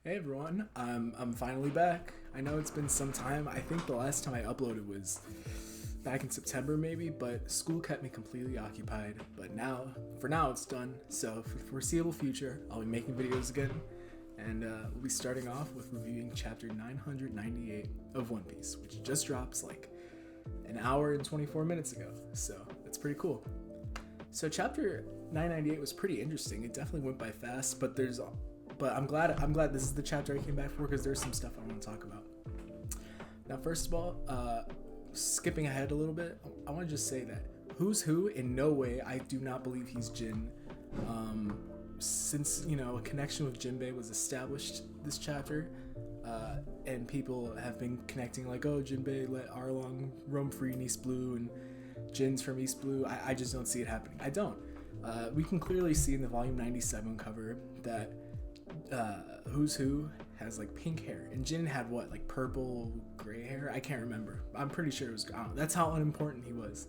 Hey everyone, I'm finally back. I know it's been some time. I think the last time I uploaded was back in September maybe, but school kept me completely occupied. But for now it's done. So for the foreseeable future, I'll be making videos again, and we'll be starting off with reviewing chapter 998 of One Piece, which just drops like an hour and 24 minutes ago. So that's pretty cool. So chapter 998 was pretty interesting. It definitely went by fast, but I'm glad this is the chapter I came back for because there's some stuff I want to talk about. Now, first of all, skipping ahead a little bit, I want to just say that Who's Who, in no way, I do not believe he's Jin. Since, a connection with Jinbei was established this chapter, and people have been connecting like, oh, Jinbei let Arlong roam free in East Blue and Jin's from East Blue. I just don't see it happening. I don't. We can clearly see in the volume 97 cover that Who's Who has like pink hair, and Jin had what, like purple gray hair? I can't remember. I'm pretty sure it was. That's how unimportant he was.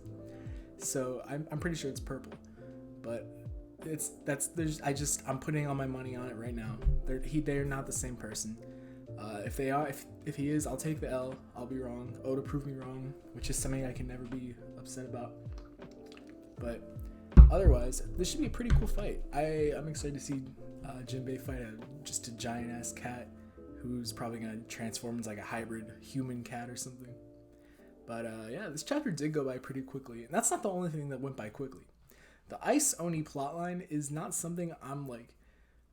So I'm pretty sure it's purple, but I'm putting all my money on it right now. They're not the same person. If they are, if he is, I'll take the L. I'll be wrong. Oda proved me wrong, which is something I can never be upset about. But otherwise, this should be a pretty cool fight. I'm excited to see Jinbei fight just a giant ass cat who's probably gonna transform into like a hybrid human cat or something. But yeah, this chapter did go by pretty quickly, and that's not the only thing that went by quickly. The Ice Oni plotline is not something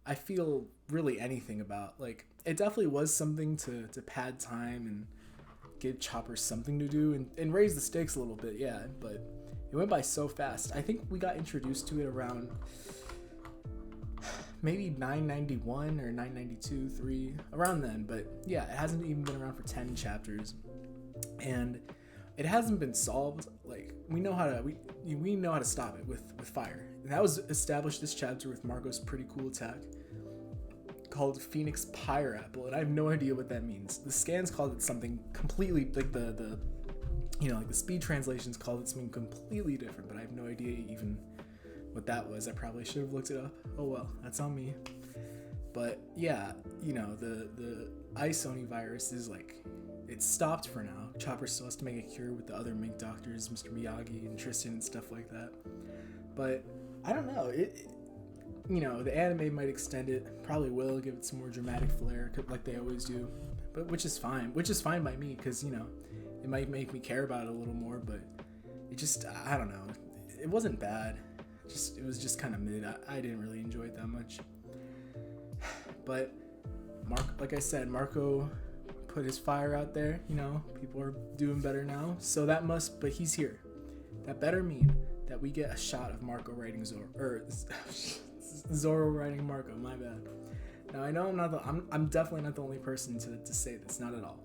I feel really anything about. Like, it definitely was something to pad time and give Chopper something to do and raise the stakes a little bit, yeah, but it went by so fast. I think we got introduced to it around maybe 991 or 992, 3, around then, but yeah, it hasn't even been around for 10 chapters, and it hasn't been solved. Like, we know how to stop it with fire, and that was established this chapter with Marco's pretty cool attack called Phoenix Pyre Apple, and I have no idea what that means. The scans called it something completely, like the speed translations called it something completely different, but I have no idea even what that was. I probably should have looked it up. Oh well, that's on me. But yeah, the Ice Oni virus is like, it's stopped for now. Chopper still has to make a cure with the other Mink doctors, Mr. Miyagi and Tristan and stuff like that. But I don't know. The anime might extend it. Probably will give it some more dramatic flair, like they always do. But which is fine by me, because it might make me care about it a little more. But it just, I don't know. It wasn't bad. It was just kind of mid. I didn't really enjoy it that much. But like I said, Marco put his fire out there. People are doing better now. So but he's here. That better mean that we get a shot of Marco riding Zoro, or Zoro riding Marco. My bad. Now I know I'm definitely not the only person to say this. Not at all.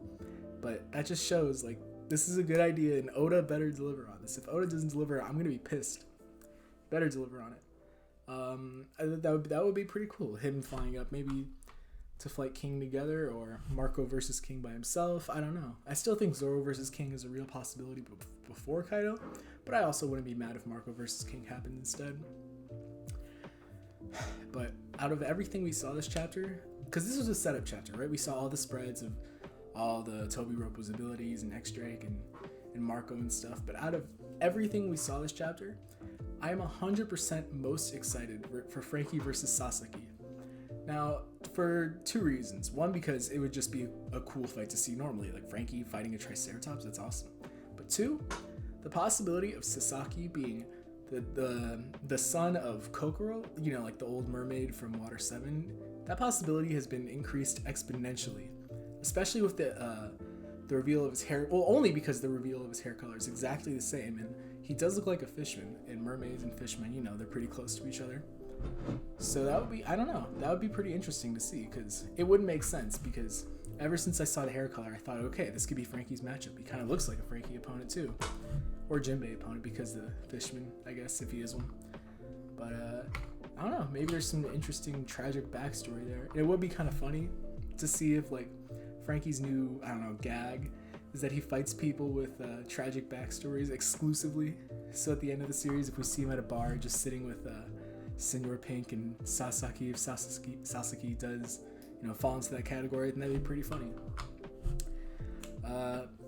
But that just shows like this is a good idea, and Oda better deliver on this. If Oda doesn't deliver, I'm gonna be pissed. Better deliver on it. That would be pretty cool. Him flying up maybe to fight King together, or Marco versus King by himself. I don't know. I still think Zoro versus King is a real possibility before Kaido, but I also wouldn't be mad if Marco versus King happened instead. But out of everything we saw this chapter, because this was a setup chapter, right? We saw all the spreads of all the Toby Roppo's abilities and X-Drake and Marco and stuff, but out of everything we saw this chapter, I am 100% most excited for Frankie versus Sasaki. Now, for two reasons. One, because it would just be a cool fight to see normally, like Frankie fighting a Triceratops, that's awesome. But two, the possibility of Sasaki being the son of Kokoro, like the old mermaid from Water 7, that possibility has been increased exponentially, especially with the reveal of his hair. Well, only because the reveal of his hair color is exactly the same, and he does look like a fishman, and mermaids and fishmen, they're pretty close to each other. So that would be, I don't know, that would be pretty interesting to see, because it wouldn't make sense, because ever since I saw the hair color, I thought, okay, this could be Frankie's matchup. He kind of looks like a Frankie opponent too, or Jinbei opponent, because the fishman, I guess, if he is one. But I don't know, maybe there's some interesting tragic backstory there. It would be kind of funny to see if like Frankie's new, gag is that he fights people with tragic backstories exclusively. So at the end of the series, if we see him at a bar just sitting with Senor Pink and Sasaki, if Sasaki does fall into that category, then that'd be pretty funny.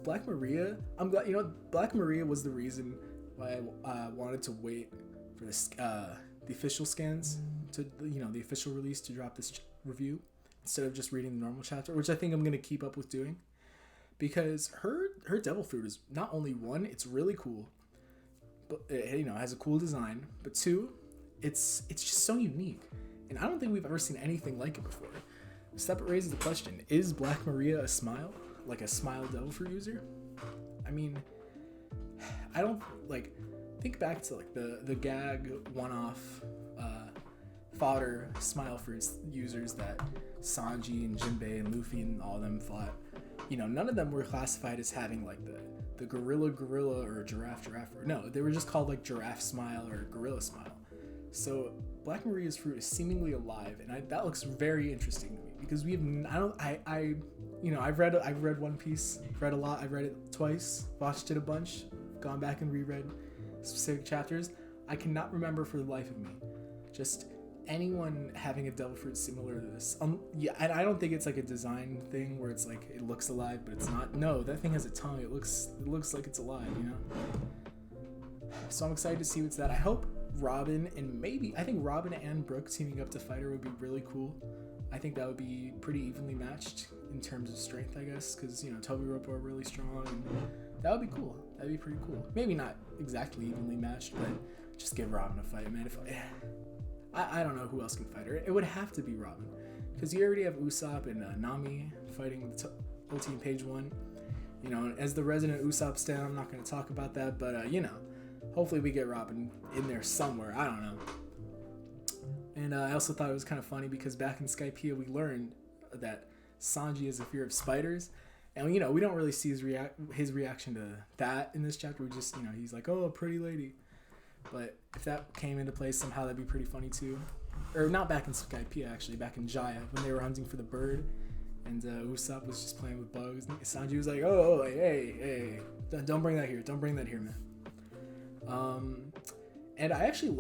Black Maria, I'm glad, Black Maria was the reason why I wanted to wait for this, the official scans to, the official release to drop this review instead of just reading the normal chapter, which I think I'm going to keep up with doing, because her devil fruit is not only one, it's really cool, but it has a cool design, but two, it's just so unique, and I don't think we've ever seen anything like it before. So that raises the question, is Black Maria a smile? Like a smile devil fruit user? I mean, I don't, think back to the gag one-off fodder smile fruits users that Sanji and Jinbei and Luffy and all of them fought. None of them were classified as having the gorilla or giraffe, or no, they were just called giraffe smile or gorilla smile. So Black Maria's fruit is seemingly alive, and that looks very interesting to me, because I've read One Piece, read a lot. I've read it twice, watched it a bunch, gone back and reread specific chapters. I cannot remember for the life of me just anyone having a devil fruit similar to this. And I don't think it's a design thing where it's it looks alive, but it's not. No, that thing has a tongue. It looks like it's alive, So I'm excited to see what's that. I hope Robin I think Robin and Brooke teaming up to fight her would be really cool. I think that would be pretty evenly matched in terms of strength, I guess, because, Toby Ropo are really strong, and that would be cool. That'd be pretty cool. Maybe not exactly evenly matched, but just give Robin a fight, man. I don't know who else can fight her. It would have to be Robin, because you already have Usopp and Nami fighting with Ulti in page 1. As the resident Usopp stan, I'm not going to talk about that, but, hopefully we get Robin in there somewhere. I don't know. And I also thought it was kind of funny because back in Skypiea we learned that Sanji has a fear of spiders, and we don't really see his reaction to that in this chapter. We just he's like, oh, pretty lady. But if that came into play somehow, that'd be pretty funny too. Or not back in Skypiea, actually, back in Jaya when they were hunting for the bird, and Usopp was just playing with bugs. And Sanji was like, oh, hey, don't bring that here, man. And I actually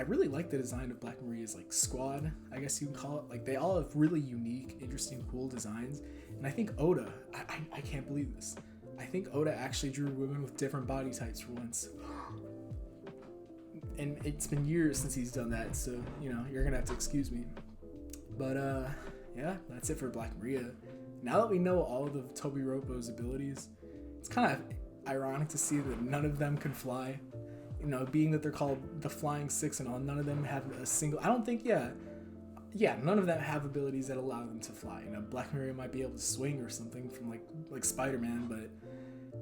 really liked the design of Black Maria's squad, I guess you can call it. They all have really unique, interesting, cool designs. And I think Oda, I can't believe this. I think Oda actually drew women with different body types for once. And it's been years since he's done that, so you're gonna have to excuse me. But yeah, that's it for Black Maria. Now that we know all of Toby Ropo's abilities, it's kind of ironic to see that none of them can fly. Being that they're called the Flying Six and all, none of them have a single. I don't think, none of them have abilities that allow them to fly. Black Maria might be able to swing or something from like Spider-Man, but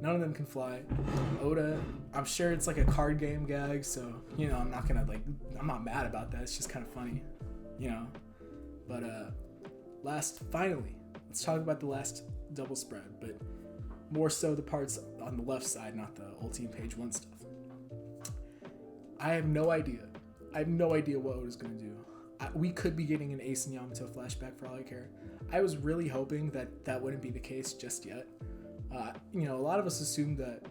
none of them can fly. Oda, I'm sure it's a card game gag, so I'm not mad about that. It's just kind of funny, But finally, let's talk about the last double spread, but more so the parts on the left side, not the Ultimate Page 1 stuff. I have no idea what Oda's going to do. We could be getting an Ace and Yamato flashback for all I care. I was really hoping that wouldn't be the case just yet. A lot of us assumed that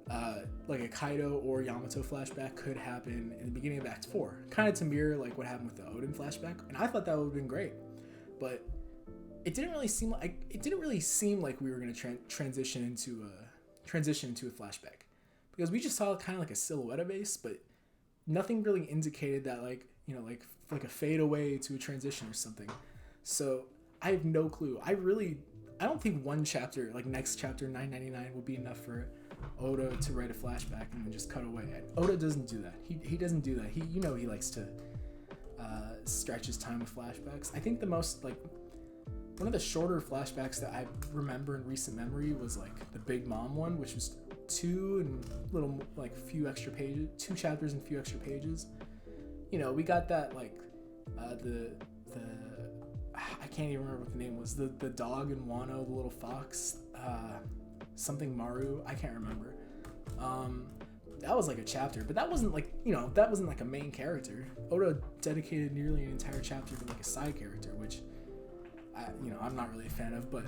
a Kaido or Yamato flashback could happen in the beginning of Act 4, kind of to mirror what happened with the Odin flashback, and I thought that would have been great. But it didn't really seem like we were going to transition into a flashback, because we just saw kind of a silhouette of Ace, but nothing really indicated that a fade away to a transition or something. So I have no clue. I don't think one chapter, next chapter 999, will be enough for Oda to write a flashback and then just cut away. Oda doesn't do that. He doesn't do that. He likes to stretch his time with flashbacks. I think the most one of the shorter flashbacks that I remember in recent memory was the Big Mom one, which was 2 and little few extra pages, 2 chapters and few extra pages. We got that the I can't even remember what the name was, the dog in Wano, the little fox, something Maru, I can't remember. That was a chapter, but that wasn't that wasn't a main character. Oda dedicated nearly an entire chapter to a side character, which I'm not really a fan of, but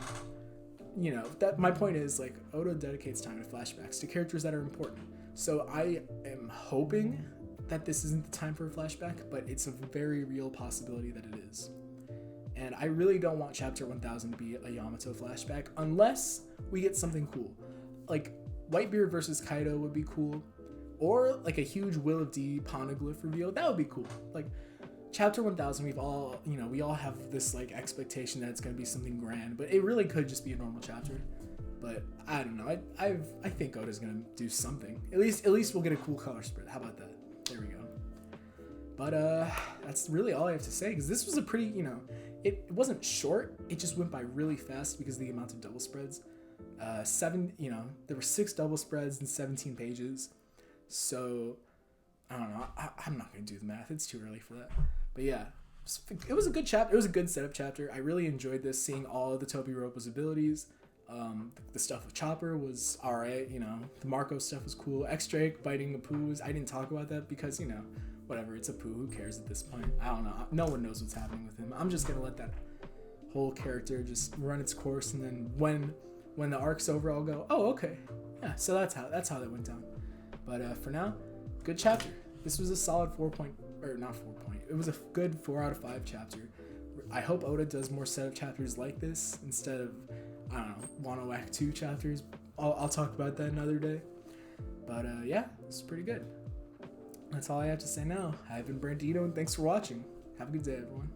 that my point is Oda dedicates time to flashbacks to characters that are important. So I am hoping that this isn't the time for a flashback, but it's a very real possibility that it is. And I really don't want chapter 1000 to be a Yamato flashback unless we get something cool. Like Whitebeard versus Kaido would be cool. Or like a huge Will of D poneglyph reveal. That would be cool. Like chapter 1000, we all have this like expectation that it's going to be something grand, but it really could just be a normal chapter. But I don't know. I think Oda's going to do something. At least we'll get a cool color spread. How about that? There we go. But that's really all I have to say, because this was a pretty, it wasn't short. It just went by really fast because of the amount of double spreads. There were 6 double spreads and 17 pages. So I don't know. I'm not going to do the math. It's too early for that. But yeah, it was a good chapter. It was a good setup chapter. I really enjoyed this, seeing all of the Tobiropo's abilities. The stuff with Chopper was alright. The Marco stuff was cool. X-Drake biting the Poos. I didn't talk about that because, whatever, it's a poo, who cares at this point? I don't know. No one knows what's happening with him. I'm just gonna let that whole character just run its course, and then when the arc's over, I'll go, oh, okay, yeah. So that's how that went down. But for now, good chapter. This was a solid it was a good 4 out of 5 chapter. I hope Oda does more setup chapters like this instead of, I don't know, Wano Act 2 chapters. I'll talk about that another day. But yeah, it's pretty good. That's all I have to say now. I've been Brandino, and thanks for watching. Have a good day, everyone.